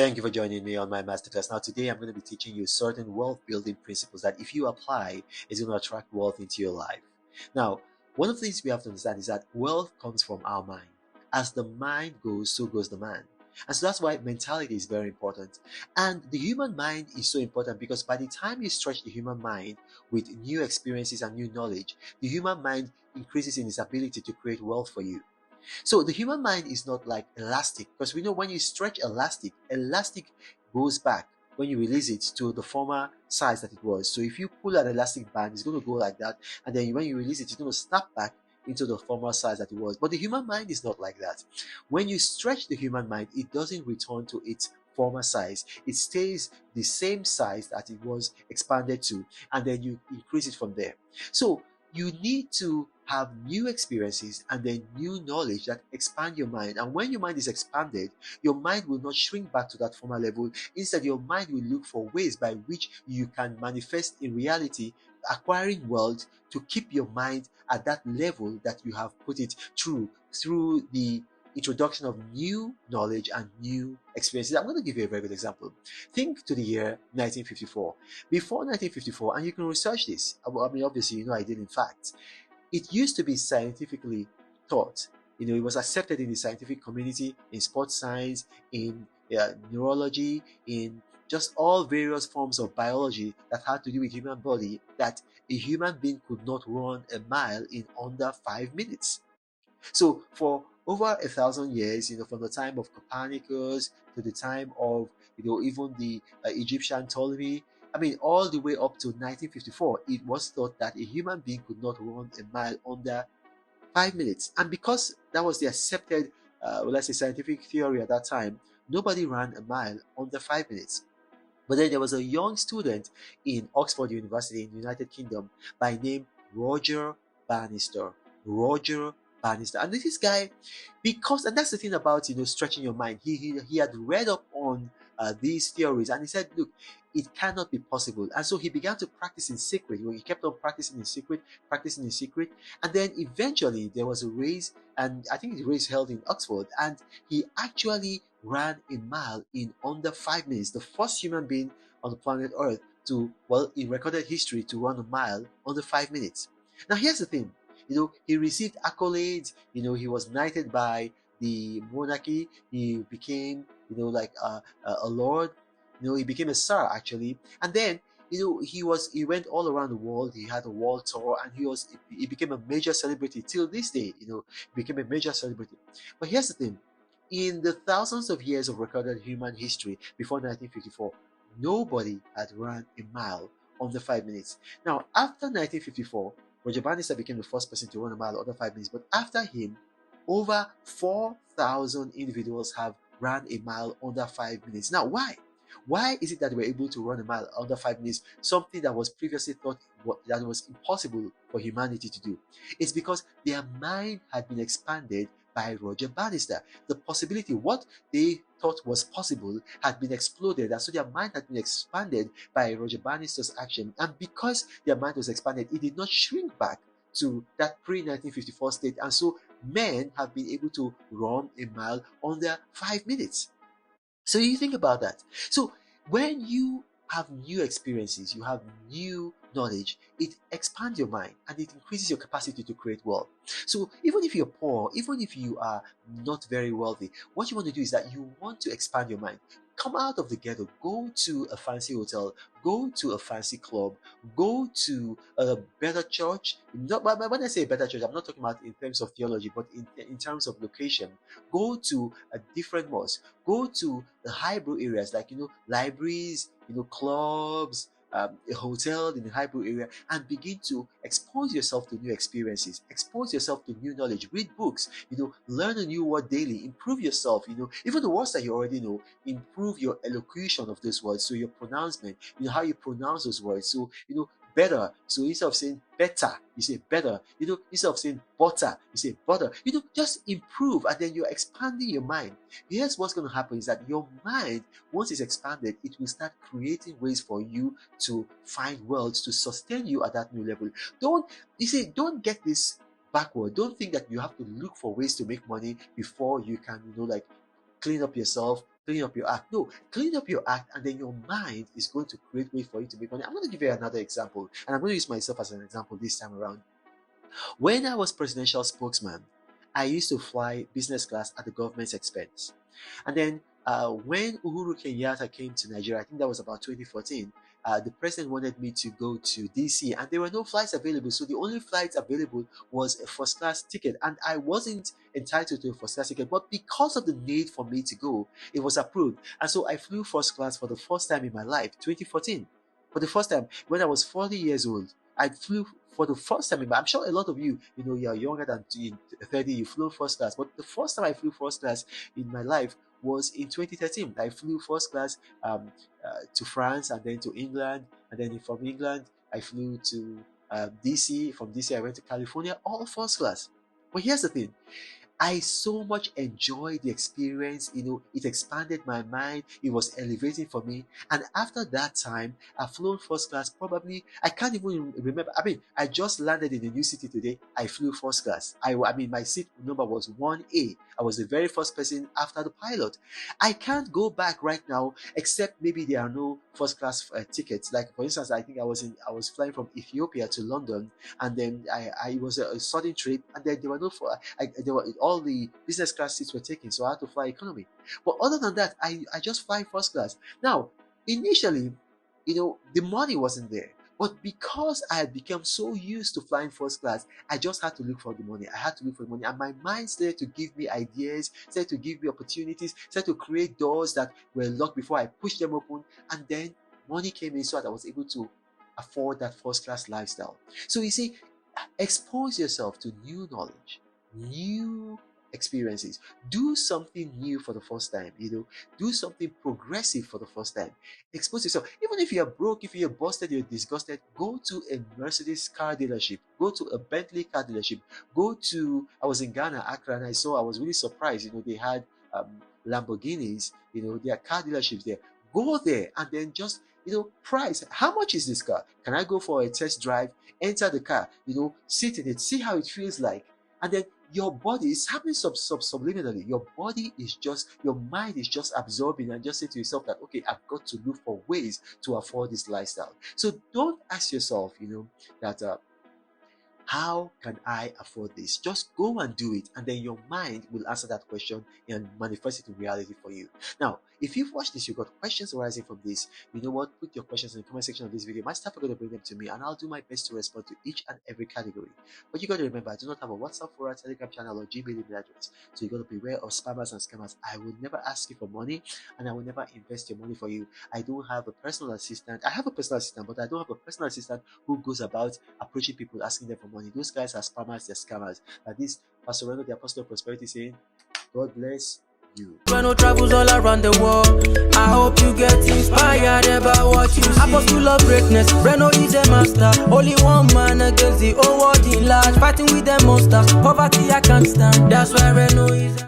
Thank you for joining me on my masterclass. Now, today I'm going to be teaching you certain wealth building principles that if you apply, is going to attract wealth into your life. Now, one of the things we have to understand is that wealth comes from our mind. As the mind goes, so goes the man. And so that's why mentality is very important. And the human mind is so important because by the time you stretch the human mind with new experiences and new knowledge, the human mind increases in its ability to create wealth for you. So the human mind is not like elastic because we know when you stretch elastic goes back when you release it to the former size that it was. So if you pull an elastic band, it's going to go like that, and then when you release it, it's going to snap back into the former size that it was. But the human mind is not like that. When you stretch the human mind, it doesn't return to its former size. It stays the same size that it was expanded to, and then you increase it from there. So you need to have new experiences and then new knowledge that expand your mind. And when your mind is expanded, your mind will not shrink back to that former level. Instead, your mind will look for ways by which you can manifest in reality, acquiring wealth to keep your mind at that level that you have put it through the introduction of new knowledge and new experiences. I'm going to give you a very good example. Think to the year 1954. Before 1954, and you can research this. I mean, obviously, you know I did in fact. It used to be scientifically taught. It was accepted in the scientific community, in sports science, in neurology, in just all various forms of biology that had to do with human body, that a human being could not run a mile in under 5 minutes. So for over 1,000 years, from the time of Copernicus to the time of, even the Egyptian Ptolemy, I mean, all the way up to 1954, it was thought that a human being could not run a mile under 5 minutes. And because that was the accepted, let's say, scientific theory at that time, nobody ran a mile under 5 minutes. But then there was a young student in Oxford University in the United Kingdom by name Roger Bannister. Roger Bannister. And this guy, and that's the thing about stretching your mind. He had read up on these theories, and he said, look, it cannot be possible. And so he began to practice in secret. He kept on practicing in secret, and then eventually there was a race, and I think the race held in Oxford, and he actually ran a mile in under 5 minutes. The first human being on the planet Earth to, well, in recorded history, to run a mile under 5 minutes. Now, here's the thing. He received accolades. He was knighted by the monarchy. He became, like a lord. He became a sir actually, and then he went all around the world. He had a world tour, and he became a major celebrity till this day. He became a major celebrity. But here's the thing: in the thousands of years of recorded human history before 1954, nobody had run a mile under 5 minutes. Now, after 1954, Roger Bannister became the first person to run a mile under 5 minutes. But after him, over 4,000 individuals have ran a mile under 5 minutes. Now, why? Why is it that we're able to run a mile under 5 minutes? Something that was previously thought that was impossible for humanity to do. It's because their mind had been expanded by Roger Bannister. The possibility, what they thought was possible, had been exploded, and so their mind had been expanded by Roger Bannister's action. And because their mind was expanded, it did not shrink back to that pre-1954 state, and so men have been able to run a mile under 5 minutes. So you think about that. So when you have new experiences, you have new knowledge, it expands your mind and it increases your capacity to create wealth. So even if you're poor, even if you are not very wealthy, what you want to do is that you want to expand your mind. Come out of the ghetto, go to a fancy hotel, go to a fancy club, go to a better church. But when I say better church, I'm not talking about in terms of theology, but in terms of location. Go to a different mosque, go to the highbrow areas like libraries, clubs, a hotel in the highbrow area, and begin to expose yourself to new experiences, expose yourself to new knowledge, read books, learn a new word daily, improve yourself, even the words that you already know, improve your elocution of those words, so your pronouncement, how you pronounce those words, so better. So instead of saying better, you say better. Instead of saying butter, you say butter. Just improve, and then you're expanding your mind. Here's what's going to happen is that your mind, once it's expanded, it will start creating ways for you to find wealth to sustain you at that new level. Don't get this backward. Don't think that you have to look for ways to make money before you can, like clean up yourself, clean up your act. No, clean up your act, and then your mind is going to create way for you to make money. I'm going to give you another example, and I'm going to use myself as an example this time around. When I was presidential spokesman, I used to fly business class at the government's expense. And then when Uhuru Kenyatta came to Nigeria, I think that was about 2014, the president wanted me to go to DC, and there were no flights available. So the only flights available was a first class ticket, and I wasn't entitled to a first class ticket. But because of the need for me to go, it was approved. And so I flew first class for the first time in my life, 2014. For the first time, when I was 40 years old, I flew for the first time. I'm sure a lot of you, you're younger than 30, you flew first class. But the first time I flew first class in my life was in 2013. I flew first class to France, and then to England, and then from England I flew to DC. From DC I went to California, all first class. But here's the thing, I so much enjoyed the experience. It expanded my mind. It was elevating for me. And after that time, I've flown first class. Probably, I can't even remember. I mean, I just landed in a new city today. I flew first class. I mean, my seat number was 1A. I was the very first person after the pilot. I can't go back right now, except maybe there are no first class tickets. Like, for instance, I think I was flying from Ethiopia to London, and then I was a sudden trip, and then there were no all the business class seats were taken, so I had to fly economy. But other than that, I just fly first class. Now, initially, the money wasn't there. But because I had become so used to flying first class, I just had to look for the money. I had to look for the money. And my mind started to give me ideas, started to give me opportunities, started to create doors that were locked before I pushed them open. And then money came in so that I was able to afford that first class lifestyle. So you see, expose yourself to new knowledge, new experiences. Do something new for the first time. Do something progressive for the first time. Expose yourself. Even if you're broke, if you're busted, you're disgusted, go to a Mercedes car dealership, go to a Bentley car dealership, I was in Ghana, Accra, and I was really surprised. They had Lamborghinis, there are car dealerships there. Go there and then just price. How much is this car? Can I go for a test drive? Enter the car, sit in it, see how it feels like, and then your body is happening subliminally. Your mind is just absorbing and just say to yourself that, okay, I've got to look for ways to afford this lifestyle. So don't ask yourself, that how can I afford this? Just go and do it, and then your mind will answer that question and manifest it in reality for you. Now, if you've watched this, you've got questions arising from this, you know what? Put your questions in the comment section of this video. My staff are going to bring them to me, and I'll do my best to respond to each and every category. But you got to remember, I do not have a WhatsApp or a Telegram channel or Gmail email address, so you got to beware of spammers and scammers. I will never ask you for money, and I will never invest your money for you. I don't have a personal assistant. I have a personal assistant, but I don't have a personal assistant who goes about approaching people, asking them for money. Those guys are spammers, they're scammers. And this Pastor Reno, the Apostle of Prosperity, saying, God bless you. Reno travels all around the world. I hope you get inspired about what you see. Apostle of greatness, Reno is a master. Only one man against the whole world in large. Fighting with the monsters, poverty I can't stand. That's why Reno is